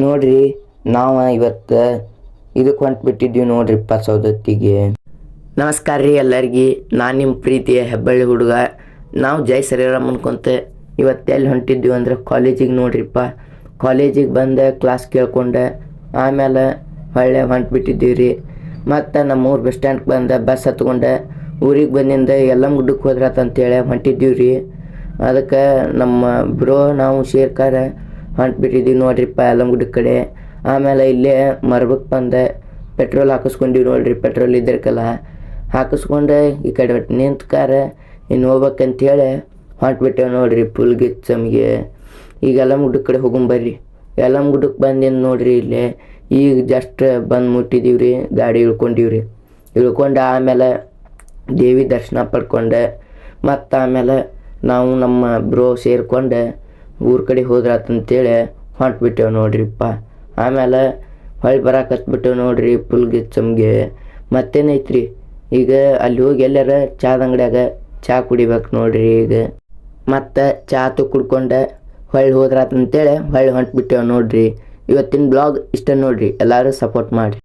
ನೋಡ್ರಿ ನಾವು ಇವತ್ತು ಇದಕ್ಕೆ ಹೊಂಟ್ಬಿಟ್ಟಿದ್ವಿ ನೋಡ್ರಿಪ್ಪ ಸೌದತ್ತಿಗೆ. ನಮಸ್ಕಾರ ರೀ ಎಲ್ಲರಿಗೆ, ನಾನು ನಿಮ್ಮ ಪ್ರೀತಿಯ ಹೆಬ್ಬಳ್ಳಿ ಹುಡುಗ. ನಾವು ಜೈ ಶ್ರೀರಾಮ್ ಅನ್ಕೊಂತ ಇವತ್ತು ಎಲ್ಲಿ ಹೊಂಟಿದ್ವಿ ಅಂದ್ರೆ ಕಾಲೇಜಿಗೆ. ನೋಡ್ರಿಪ್ಪ ಕಾಲೇಜಿಗೆ ಬಂದೆ, ಕ್ಲಾಸ್ ಕೇಳ್ಕೊಂಡೆ, ಆಮೇಲೆ ಹೊಳ್ಳೆ ಹೊಂಟ್ಬಿಟ್ಟಿದ್ದೀವಿ ರೀ. ಮತ್ತು ನಮ್ಮೂರು ಬಸ್ ಸ್ಟ್ಯಾಂಡ್ಗೆ ಬಂದೆ, ಬಸ್ ಹತ್ಕೊಂಡೆ ಊರಿಗೆ ಬಂದಿಂದ ಯಲ್ಲಮ್ಮ ಹೋದ್ರಾತಂತೇಳಿ ಹೊಂಟಿದ್ದೀವಿ ರೀ. ಅದಕ್ಕೆ ನಮ್ಮ ಬ್ರೋ ನಾವು ಶೇರ್ಕಾರ ಹೊಂಟ್ಬಿಟ್ಟಿದ್ದೀವಿ ನೋಡ್ರಿಪ್ಪ ಯಲ್ಲಮ್ಮ ಕಡೆ. ಆಮೇಲೆ ಇಲ್ಲೇ ಮರ್ಬಕ್ಕೆ ಬಂದೆ, ಪೆಟ್ರೋಲ್ ಹಾಕಿಸ್ಕೊಂಡಿವಿ ನೋಡ್ರಿ. ಪೆಟ್ರೋಲ್ ಇದ್ರಕಲ್ಲ ಹಾಕಿಸ್ಕೊಂಡೆ ಈ ಕಡೆ ಒಟ್ಟು ನಿಂತ್ಕಾರ ಇನ್ನು ಹೋಗ್ಬೇಕಂತೇಳಿ ಹೊಂಟ್ಬಿಟ್ಟೇವೆ ನೋಡ್ರಿ ಫುಲ್ ಗಿಚ್ಚಮ್ಗೆ. ಈಗ ಯಲ್ಲಮ್ಮ ಕಡೆ ಹೋಗೊಂಬರ್ರಿ. ಯಲ್ಲಮ್ಮ ಬಂದಿದ್ದು ನೋಡ್ರಿ ಇಲ್ಲೇ ಈಗ ಜಸ್ಟ್ ಬಂದು ಮುಟ್ಟಿದ್ದೀವಿ ರೀ. ಗಾಡಿ ಇಳ್ಕೊಂಡಿವ್ರಿ. ಇಳ್ಕೊಂಡು ಆಮೇಲೆ ದೇವಿ ದರ್ಶನ ಪಡ್ಕೊಂಡೆ, ಮತ್ತು ಆಮೇಲೆ ನಾವು ನಮ್ಮ ಬ್ರೋ ಸೇರ್ಕೊಂಡೆ ಊರ ಕಡೆ ಹೋದ್ರಾತಂತೇಳಿ ಹೊಂಟ್ಬಿಟ್ಟೇವೆ ನೋಡ್ರಿಪ್ಪ. ಆಮೇಲೆ ಹೊಳ್ಳಿ ಬರಾಕತ್ಬಿಟ್ಟೇವೆ ನೋಡ್ರಿ ಫುಲ್ ಗಿಚ್ಚಮ್ಗೆ. ಮತ್ತೇನೈತ್ರಿ, ಈಗ ಅಲ್ಲಿ ಹೋಗಿ ಎಲ್ಲಾರ ಚಾದ ಅಂಗಡಿಯಾಗ ಚಹಾ ಕುಡಿಬೇಕು ನೋಡ್ರಿ ಈಗ. ಮತ್ತು ಚಹಾ ಕುಡ್ಕೊಂಡೆ ಹೊಳ್ಳಿ ಹೋದ್ರಾತಂತೇಳಿ ಹೊಳ್ಳಿ ಹೊಂಟ್ಬಿಟ್ಟೇವೆ ನೋಡ್ರಿ. ಇವತ್ತಿನ ಬ್ಲಾಗ್ ಇಷ್ಟ ನೋಡ್ರಿ, ಎಲ್ಲರೂ ಸಪೋರ್ಟ್ ಮಾಡಿರಿ.